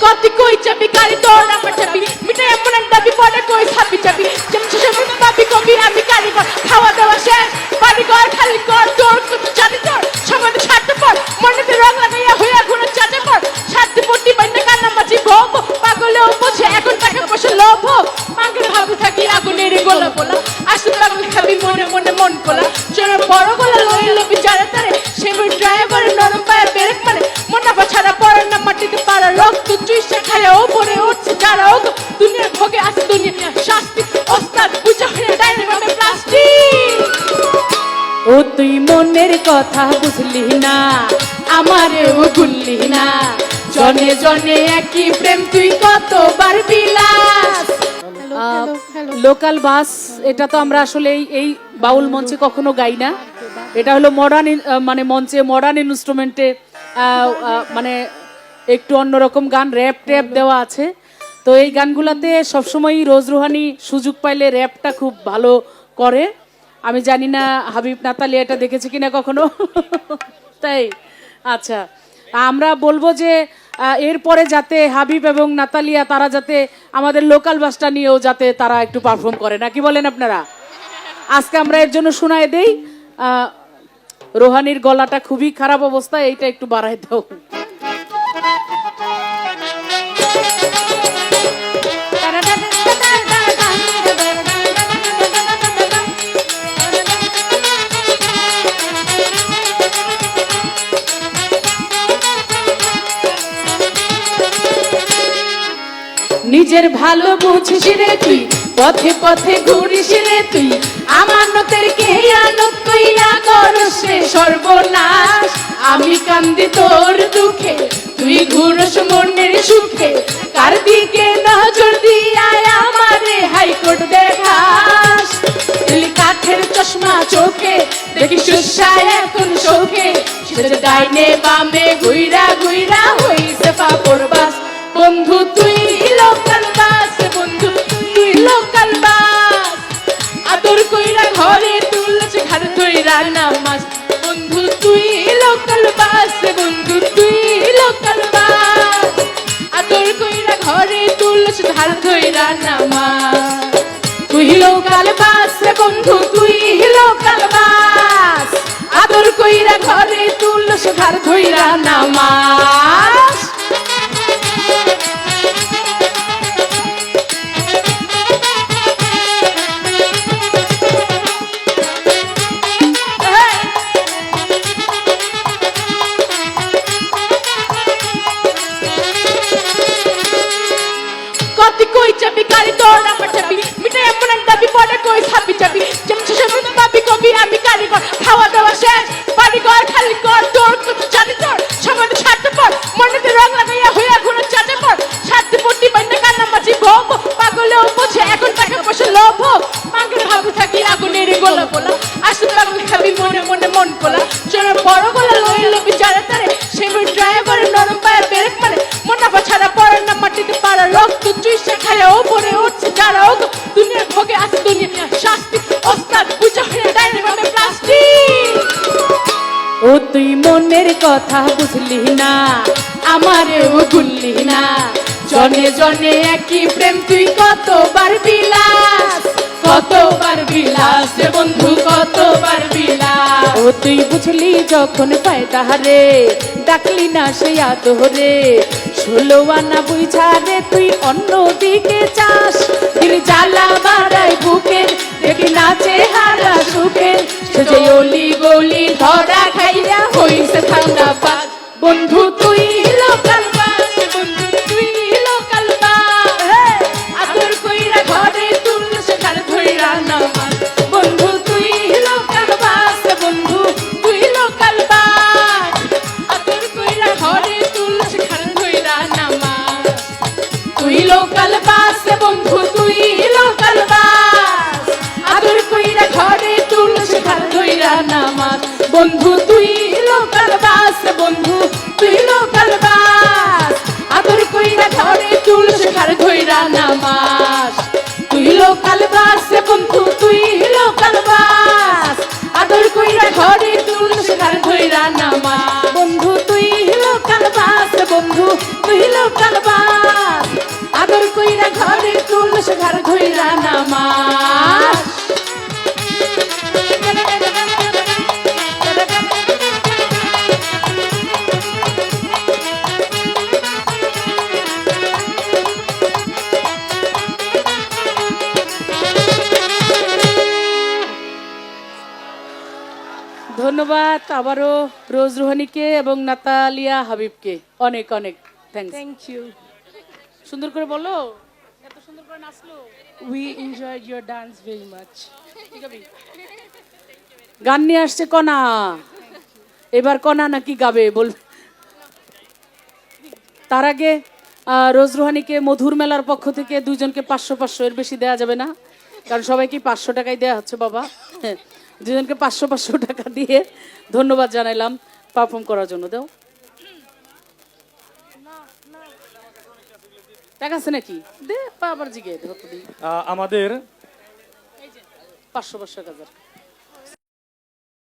কতি কই চাবি গাড়ি তোর আমার চাবি মিটাই এমন একটা বিপদে কই ছাবি চাবি যেমন শেষে পাবি কবি আমি কারিগর খাওয়া দাওয়া শেষ বাড়িঘর খালি কর তোর কত জানি তোর সময় ছাড়তে পর মনেতে রং লাগাইয়া হইয়া ঘুরে চাটে পর সাথে পট্টি বাইন্দা কান্না মাঝি ভোগ পাগলেও বোঝে এখন টাকা পয়সা লোভ পাগল ভাবে থাকি আগুনের গোলা বলা আসলে পাগল খাবি মনে মনে মন কোলা চোরের বড় গোলা লইল বিচারে তারে সেবার ড্রাইভারের নরম পায়ে ব্রেক মানে মুনাফা ছাড়া পড়ে না মাটিতে পাড়া রক্ত চুইসা খায় ওপরে উঠছে যারা ও দুনিয়ার ভোগে আছে দুনিয়া শাস্তি ওস্তাদ বুঝা হয়ে ডাইরেক্ট ভাবে প্লাস্টিক ও তুই মনের কথা বুঝলি না আমারেও ভুললি না জনে জনে একই প্রেম তুই কতবার বিলাস লোকাল বাস এটা তো আমরা আসলে এই বাউল মঞ্চে কখনো গাই না এটা হলো মডার্ন মানে মঞ্চে মডার্ন ইনস্ট্রুমেন্টে মানে একটু অন্যরকম গান র্যাপ ট্যাপ দেওয়া আছে তো এই গানগুলোতে সবসময়ই রোজ রুহানি সুযোগ পাইলে র্যাপটা খুব ভালো করে আমি জানি না হাবিব নাতালিয়া এটা দেখেছে কিনা কখনো তাই আচ্ছা আমরা বলবো যে এরপরে যাতে হাবিব এবং নাতালিয়া তারা যাতে আমাদের লোকাল বাসটা নিয়েও যাতে তারা একটু পারফর্ম করে নাকি বলেন আপনারা আজকে আমরা এর জন্য শোনায় দেই রোহানির গলাটা খুবই খারাপ অবস্থা এইটা একটু বাড়াই দাও নিজের ভালো বুঝিস রে তুই পথে পথে ঘুরিস রে তুই আমানতের খেয়ানত কইরা করস রে সর্বনাশ আমি কান্দি তোর দুঃখে তুই ঘুরস মনের সুখে কার দিকে নজর দিয়ায় আমারে হাইকোর্ট দেখাস তুই কাঠের চশমা চোখে দেখি সুসায় এখন শোকে সেটা ডাইনে বামে ঘুইরা ঘুইরা হইছে পাপড় বাস বন্ধু তুই লোকাল বাস বন্ধু তুই লোকাল বাস আদর কইরা ঘরে তুলছে ঘর ধইরা নামাজ বন্ধু তুই লোকাল বাস বন্ধু তুই লোকাল বাস আদর কইরা ঘরে তুলছে ঘর ধইরা নামাজ তুই লোকাল বাস বন্ধু তুই লোকাল বাস আদর কইরা ঘরে তুলছে ঘর ধইরা নামাজ কই চাবি গাড়ি তোর আমার চাবি মিটাই এমন একটা বিপদে কই ছাবি চাবি যেমন শেষে পাবি কবি আমি কারিগর খাওয়া দাওয়া শেষ বাড়িঘর খালি কর তোর কত জানি তোর সময় ছাড়তে পর মনেতে রং লাগাইয়া হইয়া ঘুরে চাটে পর সাথে পট্টি বাইন্দা কান্না মাঝি ভোগ পাগলেও বোঝে এখন টাকা পয়সা লোভ পাগল ভাবে থাকি আগুনের গোলা বলা আসলে পাগল খাবি মনে মনে মন কোলা চোরের বড় গোলা লইল বিচারে তারে সেবার ড্রাইভারের নরম পায়ে ব্রেক মানে মুনাফা ছাড়া পড়ে না মাটিতে পাড়া রক্ত চুইসা খায় ওপরে উঠছে যারা ও দুনিয়ার ভোগে আছে দুনিয়া শাস্তি ওস্তাদ বুঝা হয়ে ডাইরেক্ট ভাবে প্লাস্টিক ও তুই মনের কথা বুঝলি না আমারেও ভুললি না জনে জনে একই প্রেম তুই কতবার বিলাস বন্ধু কতবার বিলাস ও তুই বুঝলি যখন ফায়দা রে ডাকলি না সে আদরে 16 আনা বুঝা রে তুই অন্য দিকে চাস দিল জ্বালা বাড়ায় বুকের দেখি নাচে হারা সুখের সে যে অলি গলি ধরা খাইয়া হইছে ঠান্ডা পাস বন্ধু তুই লোকাল বাস বন্ধু তুই লোকাল বাস আদর কইরা ঘরে তুলছে ঘর ধইরা নামাজ বন্ধু তুই লোকাল বাস বন্ধু তুই লোকাল বাস আদর কইরা ঘরে তুলছে ঘর ধইরা নামাজ তুই লোকাল বাস বন্ধু তুই লোকাল বাস আদর কইরা ঘরে তুলছে ঘর ধইরা নামাজ বন্ধু তুই লোকাল বাস বন্ধু তুই লোকাল বাস আদর কইরা ঘরে তুলছে ঘর ধইরা নামাজ তুই লোকাল বাস বন্ধু তুই লোকাল বাস আদর কইরা ঘরে তুলছে ঘর ধইরা নামাজ বন্ধু তুই লোকাল বাস বন্ধু হইল কালবাস আদর কইরা ঘরে তুলস ঘর ধইরা নামাজ ধন্যবাদ আবারও রোজ রুহানিকে এবং নাতালিয়া হাবিবকে অনেক অনেক থ্যাঙ্কস। Thank you. সুন্দর করে বলো, এত সুন্দর করে নাচলো। We enjoyed your dance very much. গান নিয়ে আসছে কনা, এবার কনা নাকি গাবে বলবে। তার আগে রোজ রুহানিকে মধুর মেলার পক্ষ থেকে দুজনকে 500 এর বেশি দেওয়া যাবে না, কারণ সবাইকে 500 টাকাই দেওয়া হচ্ছে বাবা। হ্যাঁ, দুজনকে 500 টাকা দিয়ে ধন্যবাদ জানাইলাম পারফর্ম করার জন্য। দাও টাকা আছে নাকি দে, আবার জিগে আমাদের 500 টাকা।